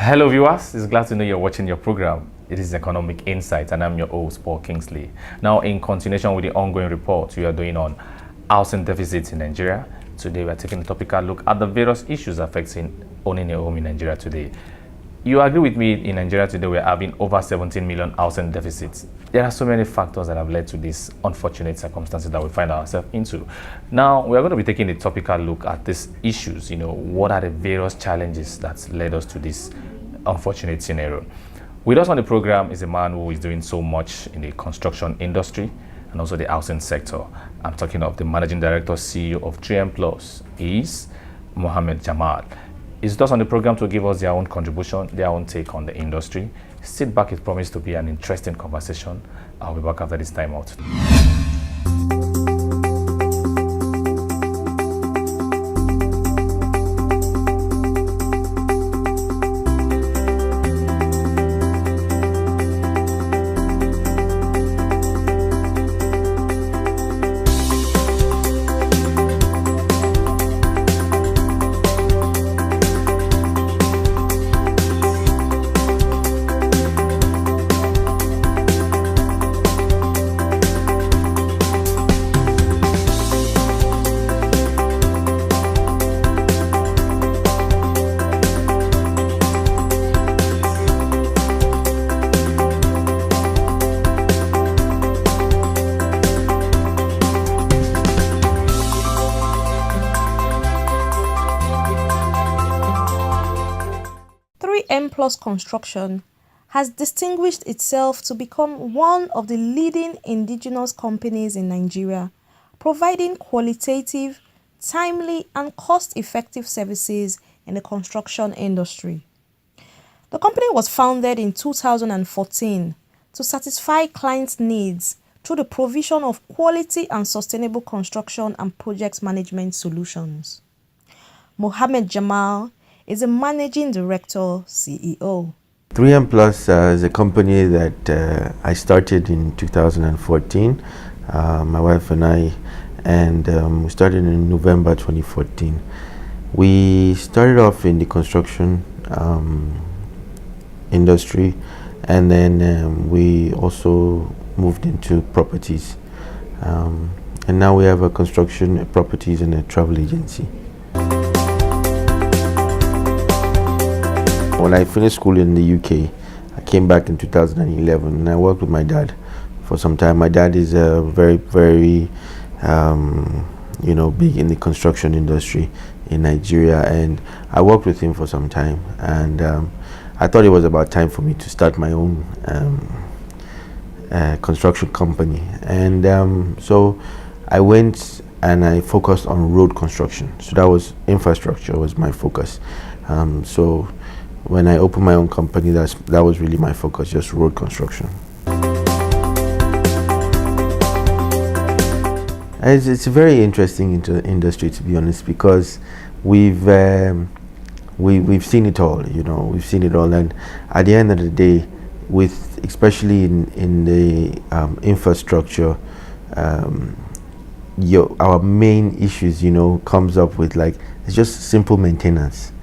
Hello viewers, it's glad to know you're watching your program. It is Economic Insights and I'm your host, Paul Kingsley. Now, in continuation with the ongoing report we are doing on housing deficits in Nigeria, today we are taking a topical look at the various issues affecting owning a home in Nigeria today. You agree with me, in Nigeria today we are having over 17 million housing deficits. There are so many factors that have led to these unfortunate circumstances that we find ourselves into. Now, we are going to be taking a topical look at these issues. What are the various challenges that led us to this unfortunate scenario? With us on the program is a man who is doing so much in the construction industry and also the housing sector. I'm talking of the Managing Director, CEO of 3M Plus. He is Mohammed Jamal. He's with us on the program to give us their own contribution, their own take on the industry. Sit back, it promised to be an interesting conversation. I'll be back after this time out. 3M Plus Construction has distinguished itself to become one of the leading indigenous companies in Nigeria, providing qualitative, timely and cost-effective services in the construction industry. The company was founded in 2014 to satisfy clients' needs through the provision of quality and sustainable construction and project management solutions. Mohammed Jamal is a Managing Director, CEO. 3M Plus is a company that I started in 2014, my wife and I, and we started in November 2014. We started off in the construction industry, and then we also moved into properties. And now we have a construction, properties, and a travel agency. When I finished school in the UK, I came back in 2011 and I worked with my dad for some time. My dad is very big in the construction industry in Nigeria, and I worked with him for some time, and I thought it was about time for me to start my own construction company. And so I went and I focused on road construction. So that was infrastructure was my focus. So when I opened my own company, that was really my focus, just road construction. It's a very interesting industry, to be honest, because we've seen it all. We've seen it all, and at the end of the day, with especially in the infrastructure, our main issues, comes up with it's just simple maintenance,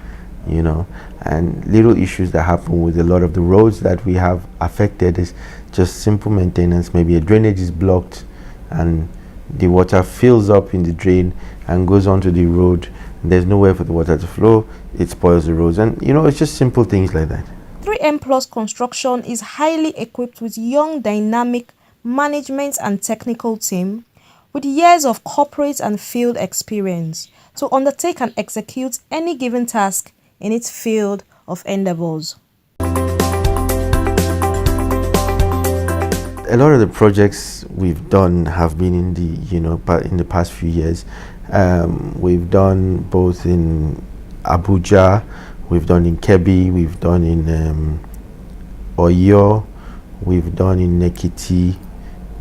and little issues that happen with a lot of the roads that we have affected is just simple maintenance. Maybe a drainage is blocked and the water fills up in the drain and goes onto the road. There's nowhere for the water to flow. It spoils the roads, and it's just simple things like that. 3M Plus Construction is highly equipped with young, dynamic management and technical team with years of corporate and field experience to undertake and execute any given task in its field of endeavors. A lot of the projects we've done have been in the past few years. We've done both in Abuja, we've done in Kebbi, we've done in Oyo, we've done in Nekiti,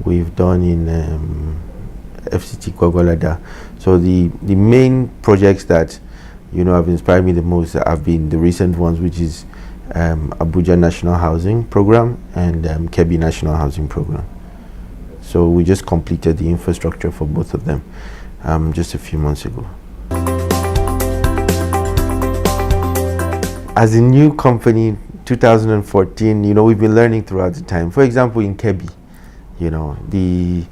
we've done in FCT Gwagwalada. So the main projects that have inspired me the most have been the recent ones, which is Abuja National Housing Program and Kebbi National Housing Program. So we just completed the infrastructure for both of them just a few months ago. as a new company, 2014, we've been learning throughout the time. For example, in Kebbi, the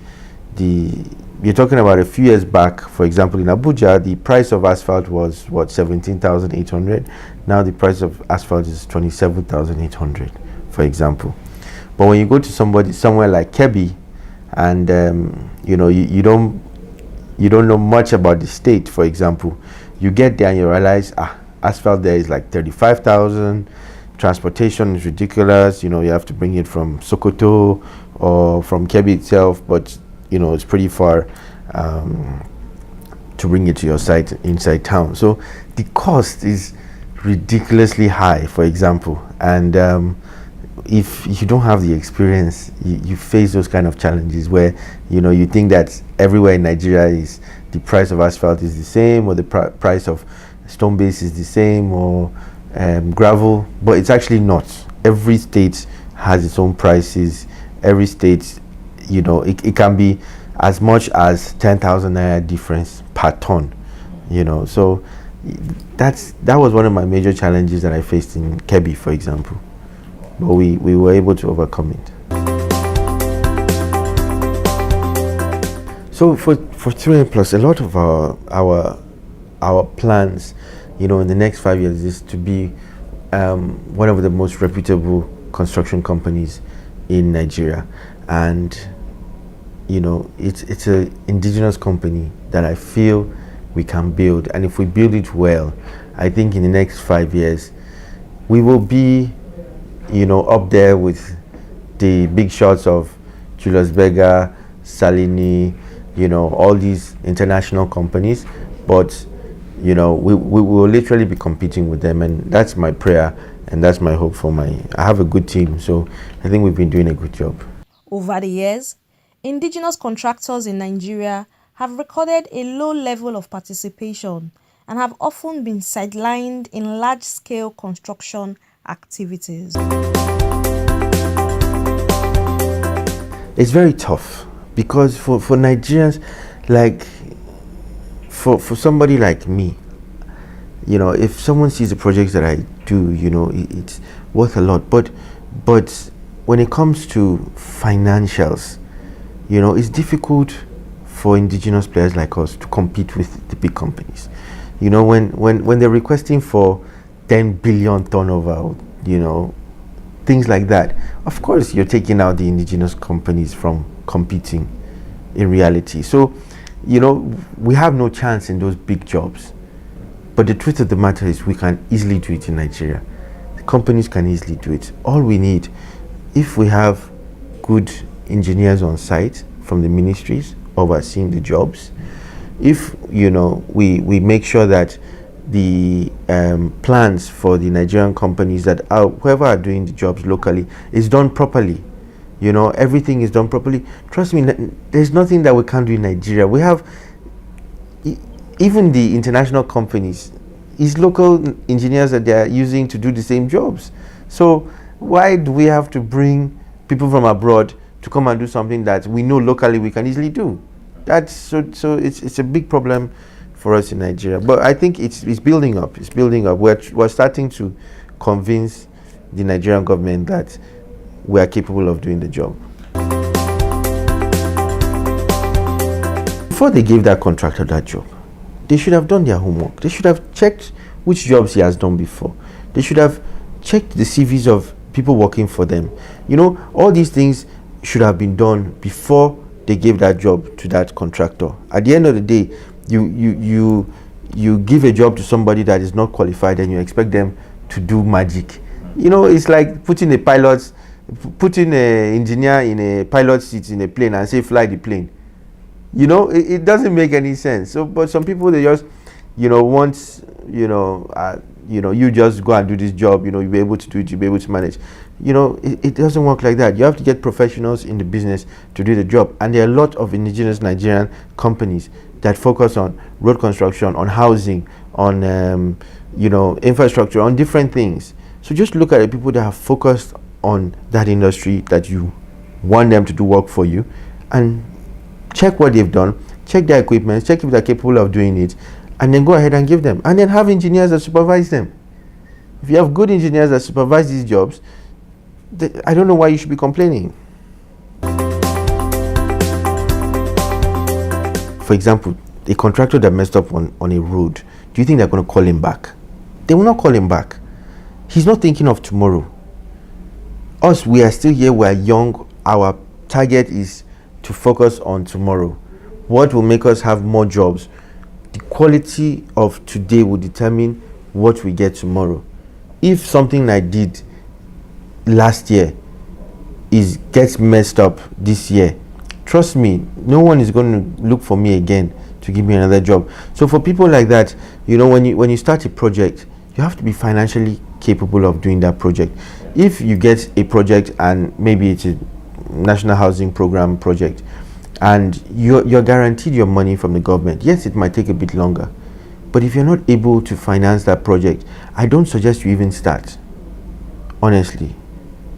you're talking about a few years back. For example, in Abuja, the price of asphalt was what, 17,800. Now the price of asphalt is 27,800, for example. But when you go to somewhere like Kebbi, and you don't know much about the state, for example, you get there and you realize asphalt there is like 35,000. Transportation is ridiculous. You have to bring it from Sokoto or from Kebbi itself, but it's pretty far to bring it to your site inside town. So the cost is ridiculously high, for example, and if you don't have the experience, you face those kind of challenges where you think that everywhere in Nigeria is the price of asphalt is the same, or the price of stone base is the same, or gravel, but it's actually not. Every state has its own prices. Every state, it can be as much as 10,000 naira difference per ton. So that was one of my major challenges that I faced in Kebbi, for example. But we were able to overcome it. So for 3M Plus, a lot of our plans, in the next 5 years, is to be one of the most reputable construction companies in Nigeria, and it's an indigenous company that I feel we can build, and if we build it well, I think in the next 5 years we will be up there with the big shots of Julius Berger, Salini, all these international companies, but we will literally be competing with them, and that's my prayer and that's my hope I have a good team, so I think we've been doing a good job. Over the years, indigenous contractors in Nigeria have recorded a low level of participation and have often been sidelined in large-scale construction activities. It's very tough because for Nigerians, like for somebody like me, if someone sees the projects that I do, it's worth a lot. But when it comes to financials, it's difficult for indigenous players like us to compete with the big companies. When they're requesting for 10 billion turnover, things like that, of course you're taking out the indigenous companies from competing in reality. So we have no chance in those big jobs. But the truth of the matter is we can easily do it in Nigeria. The companies can easily do it. All we need, if we have good engineers on site from the ministries overseeing the jobs, if we make sure that the plans for the Nigerian companies that are whoever are doing the jobs locally is done properly, everything is done properly, trust me, there's nothing that we can't do in Nigeria. We have even the international companies, is local engineers that they are using to do the same jobs. So why do we have to bring people from abroad to come and do something that we know locally we can easily do? That's so it's a big problem for us in Nigeria. But I think it's building up. It's building up. We're starting to convince the Nigerian government that we are capable of doing the job. Before they gave that contractor that job, they should have done their homework. They should have checked which jobs he has done before. They should have checked the CVs of people working for them. All these things should have been done before they gave that job to that contractor. At the end of the day, you give a job to somebody that is not qualified and you expect them to do magic. It's like putting an engineer in a pilot seat in a plane and say fly the plane. It doesn't make any sense. So, but some people, they just, want, you just go and do this job, you'll be able to do it, you'll be able to manage. It doesn't work like that. You have to get professionals in the business to do the job. And there are a lot of indigenous Nigerian companies that focus on road construction, on housing, on, infrastructure, on different things. So just look at the people that have focused on that industry that you want them to do work for you, and check what they've done, check their equipment, check if they're capable of doing it, and then go ahead and give them, and then have engineers that supervise them. If you have good engineers that supervise these jobs, I don't know why you should be complaining. For example, a contractor that messed up on a road, do you think they're going to call him back? They will not call him back. He's not thinking of tomorrow. Us, we are still here, we are young. Our target is to focus on tomorrow. What will make us have more jobs? The quality of today will determine what we get tomorrow. If something I did last year gets messed up this year, trust me, no one is going to look for me again to give me another job. So for people like that, when you start a project, you have to be financially capable of doing that project. If you get a project and maybe it's a national housing program project and you're guaranteed your money from the government, yes, it might take a bit longer, but if you're not able to finance that project, I don't suggest you even start, honestly.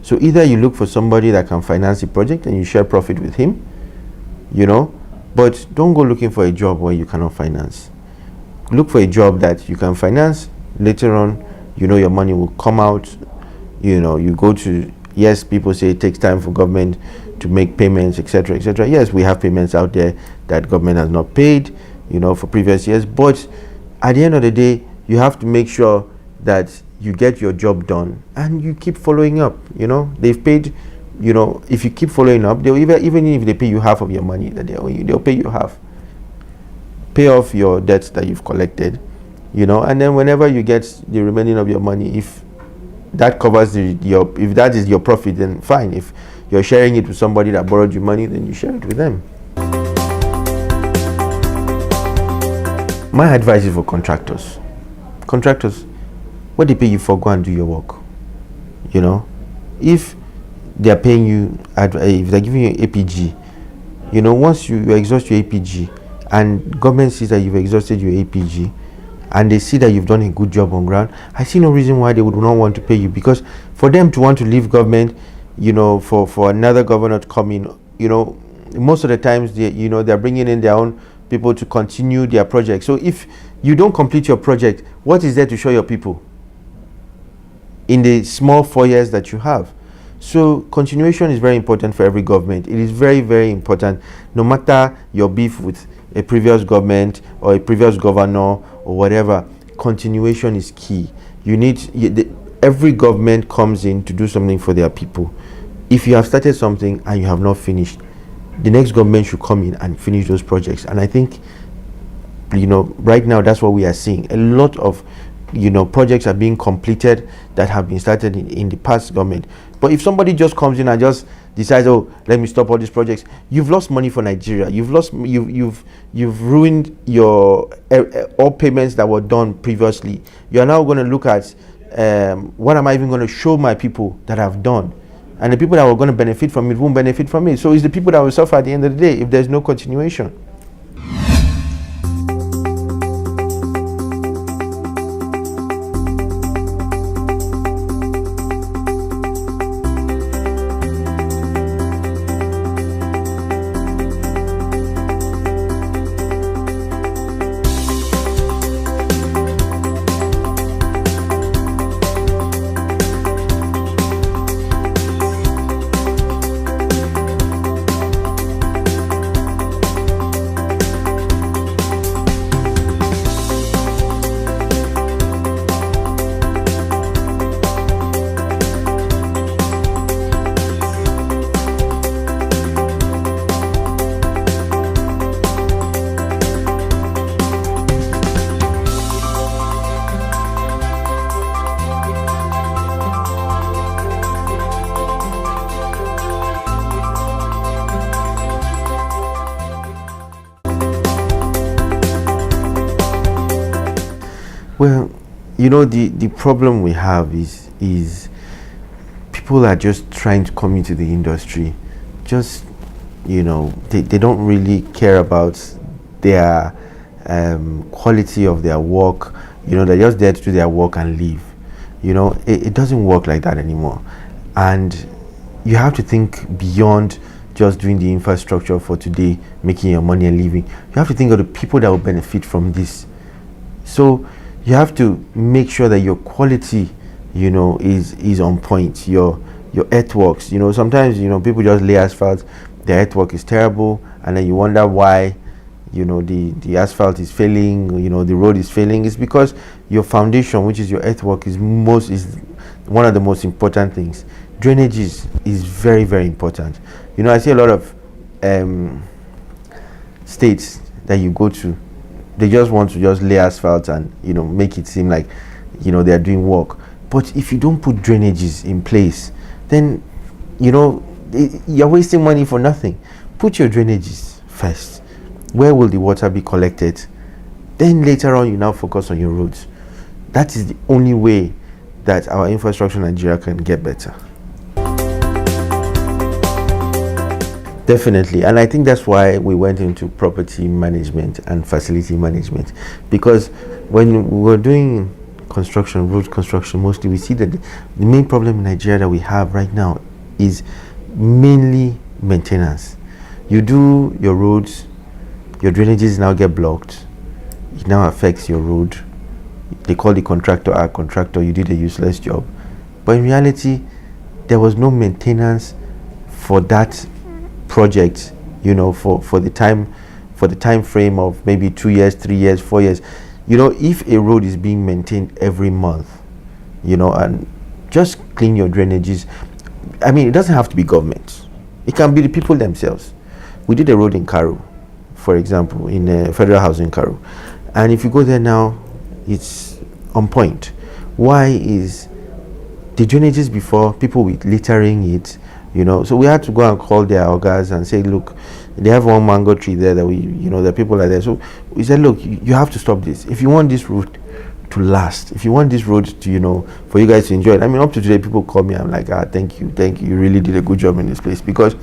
So either you look for somebody that can finance the project and you share profit with him, but don't go looking for a job where you cannot finance. Look for a job that you can finance. Later on, your money will come out. You go to, yes, people say it takes time for government to make payments, etc., etc. Yes, we have payments out there that government has not paid, for previous years. But at the end of the day, you have to make sure that you get your job done and you keep following up. They've paid, if you keep following up, they'll even if they pay you half of your money that they owe you, they'll pay you half. Pay off your debts that you've collected, and then whenever you get the remaining of your money, if that covers if that is your profit, then fine. If you're sharing it with somebody that borrowed you money, then you share it with them. My advice is for contractors. What they pay you for, go and do your work. If they're paying you, if they're giving you APG, once you exhaust your APG and government sees that you've exhausted your APG and they see that you've done a good job on ground, I see no reason why they would not want to pay you, because for them to want to leave government, for another governor to come in, most of the times they're bringing in their own people to continue their project. So if you don't complete your project, what is there to show your people in the small 4 years that you have? So continuation is very important for every government. It is very, very important, no matter your beef with a previous government or a previous governor or whatever. Continuation is key. Every government comes in to do something for their people. If you have started something and you have not finished, the next government should come in and finish those projects. And I think, right now that's what we are seeing. A lot of projects are being completed that have been started in the past government. But if somebody just comes in and just decides, oh, let me stop all these projects, you've lost money for Nigeria. You've ruined your all payments that were done previously. You are now going to look at what am I even going to show my people that I've done, and the people that were going to benefit from it won't benefit from it. So it's the people that will suffer at the end of the day if there's no continuation. Well, the problem we have is people are just trying to come into the industry. Just, they don't really care about their quality of their work. They're just there to do their work and leave. It doesn't work like that anymore. And you have to think beyond just doing the infrastructure for today, making your money and leaving. You have to think of the people that will benefit from this. So you have to make sure that your quality is on point. Your earthworks, sometimes people just lay asphalt, the earthwork is terrible, and then you wonder why the asphalt is failing, the road is failing. It's because your foundation, which is your earthwork, is one of the most important things. Drainage is very, very important. I see a lot of states that you go to, they just want to just lay asphalt and make it seem like they are doing work. But if you don't put drainages in place, then you're wasting money for nothing. Put your drainages first. Where will the water be collected? Then later on, you now focus on your roads. That is the only way that our infrastructure in Nigeria can get better. Definitely, and I think that's why we went into property management and facility management, because when we were doing construction, road construction mostly, we see that the main problem in Nigeria that we have right now is mainly maintenance. You do your roads, your drainages now get blocked, it now affects your road. They call the contractor a contractor, you did a useless job. But in reality, there was no maintenance for that project, for the time frame of maybe 2 years, 3 years, 4 years. If a road is being maintained every month, and just clean your drainages. I mean, it doesn't have to be government, it can be the people themselves. We did a road in Karu, for example, in Federal Housing Karu, and if you go there now, it's on point. Why is the drainages before, people with littering it, so we had to go and call their organs and say, look, they have one mango tree there that the people are there. So we said, look, you have to stop this. If you want this road to last, if you want this road to, for you guys to enjoy it. I mean, up to today, people call me, I'm like, thank you. You really did a good job in this place. Because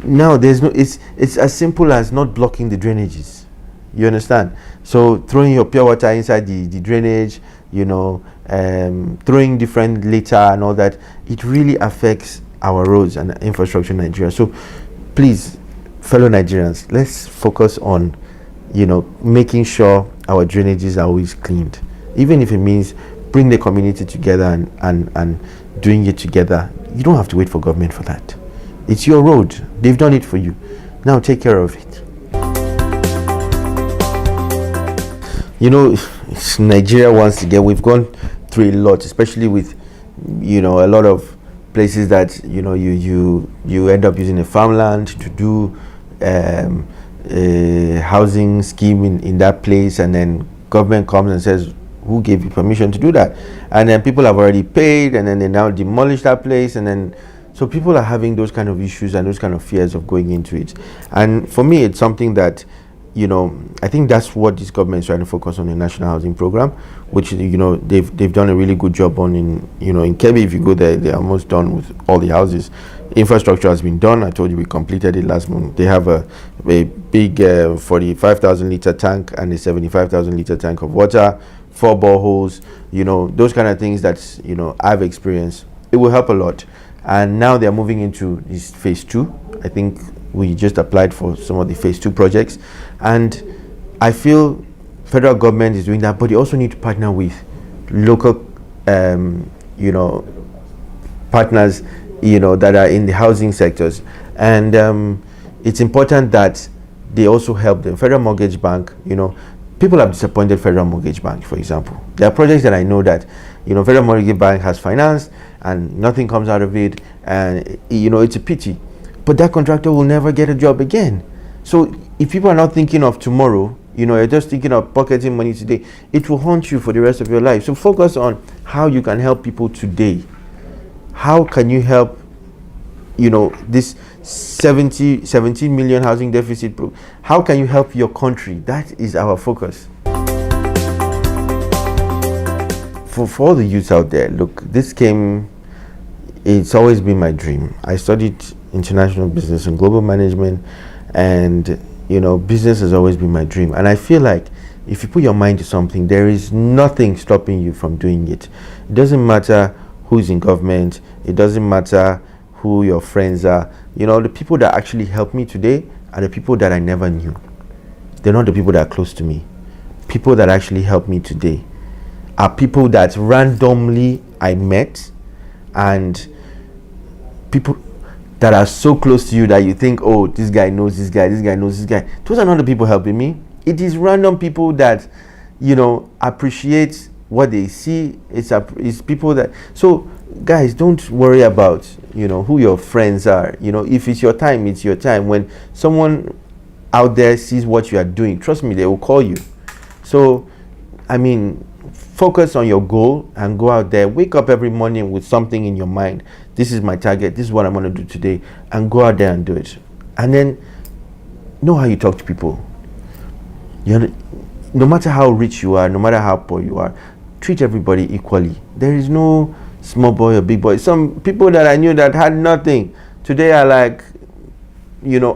now it's as simple as not blocking the drainages. You understand? So throwing your pure water inside the drainage, throwing different litter and all that, it really affects our roads and infrastructure in Nigeria. So please, fellow Nigerians, let's focus on making sure our drainages are always cleaned, even if it means bring the community together and doing it together. You don't have to wait for government for that. It's your road, they've done it for you, now take care of it. Nigeria once again, we've gone through a lot, especially with a lot of places that you end up using a farmland to do a housing scheme in that place, and then government comes and says, who gave you permission to do that? And then people have already paid, and then they now demolish that place, and then so people are having those kind of issues and those kind of fears of going into it. And for me, it's something that I think that's what this government is trying to focus on, the national housing program, which they've done a really good job on in Kebbi. If you go there, they're almost done with all the houses. Infrastructure has been done. I told you we completed it last month. They have a big 45,000 liter tank and a 75,000 liter tank of water, 4 boreholes. Those kind of things that I've experienced. It will help a lot. And now they're moving into this phase 2. I think we just applied for some of the phase 2 projects, and I feel federal government is doing that, but they also need to partner with local partners that are in the housing sectors, and it's important that they also help them. Federal Mortgage Bank, people have disappointed Federal Mortgage Bank, for example. There are projects that I know that Federal Mortgage Bank has financed and nothing comes out of it, and it's a pity. But that contractor will never get a job again. So if people are not thinking of tomorrow, you're just thinking of pocketing money today, it will haunt you for the rest of your life. So focus on how you can help people today. How can you help, this 17 million housing deficit? How can you help your country? That is our focus. For all the youths out there, look, it's always been my dream. I studied international business and global management, and business has always been my dream. And I feel like if you put your mind to something, there is nothing stopping you from doing it. It doesn't matter who's in government, it doesn't matter who your friends are. The people that actually help me today are the people that I never knew. They're not the people that are close to me. People that actually help me today are people that randomly I met, and people that are so close to you that you think, oh, this guy knows this guy, this guy knows this guy. Those are not the people helping me. It is random people that, appreciate what they see. It's people that. So guys, don't worry about who your friends are. If it's your time, it's your time. When someone out there sees what you are doing, trust me, they will call you. So focus on your goal and go out there. Wake up every morning with something in your mind. This is my target. This is what I'm going to do today, and go out there and do it. And then know how you talk to people. No matter how rich you are, no matter how poor you are, treat everybody equally. There is no small boy or big boy. Some people that I knew that had nothing today are like,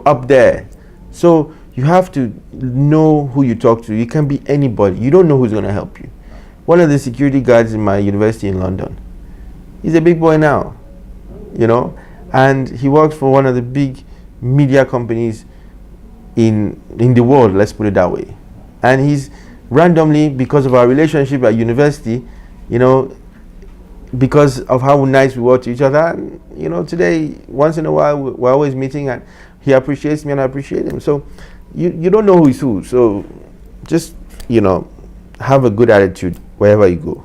up there. So you have to know who you talk to. You can be anybody. You don't know who's going to help you. One of the security guards in my university in London, he's a big boy now, and he works for one of the big media companies in the world, let's put it that way. And he's randomly, because of our relationship at university, because of how nice we were to each other, and, today, once in a while, we're always meeting, and he appreciates me and I appreciate him. So you don't know who is who. So just, have a good attitude wherever you go.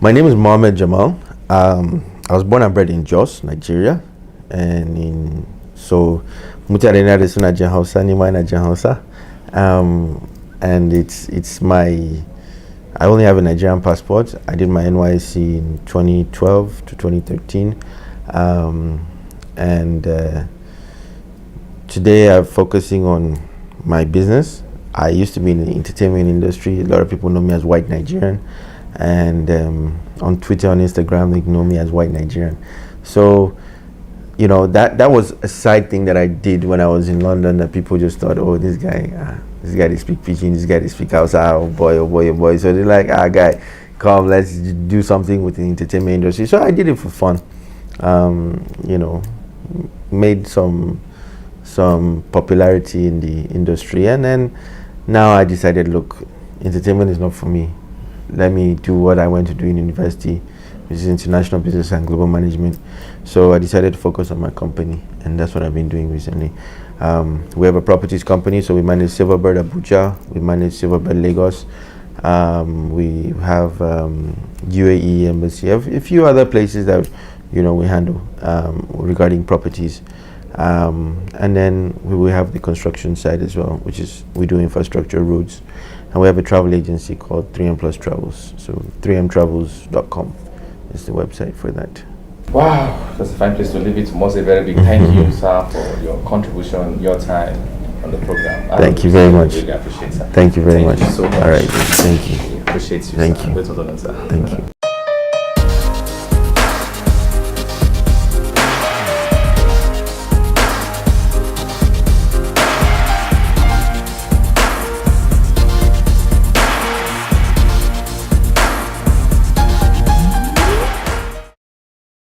My name is Mohammed Jamal. I was born and bred in Jos, Nigeria, and mutane da suna jin Hausa, ni ma ina jin Hausa, and it's my. I only have a Nigerian passport. I did my NYSC in 2012 to 2013, and today I'm focusing on my business. I used to be in the entertainment industry. A lot of people know me as White Nigerian, and on Twitter, on Instagram, they know me as White Nigerian. So, that was a side thing that I did when I was in London, that people just thought, oh, this guy they speak Pidgin, this guy they speak Hausa, oh boy, oh boy, oh boy. So they're like, guy, come, let's do something with the entertainment industry. So I did it for fun. Made some popularity in the industry, and then now I decided, look, entertainment is not for me. Let me do what I went to do in university, which is international business and global management. So I decided to focus on my company, and that's what I've been doing recently. We have a properties company, so we manage Silverbird Abuja, we manage Silverbird Lagos, we have UAE Embassy, a few other places that we handle regarding properties. And then we will have the construction side as well, which is we do infrastructure, roads, and we have a travel agency called 3M Plus Travels. So 3mtravels.com is the website for that. Wow, that's a fine place to leave it. Most a very big thank you, sir, for your contribution, your time on the program. Thank you very much. Really appreciate it. Thank you very much. Thank you so much. All right, thank you. Appreciate you. Thank sir. you. Well done, sir. Thank you.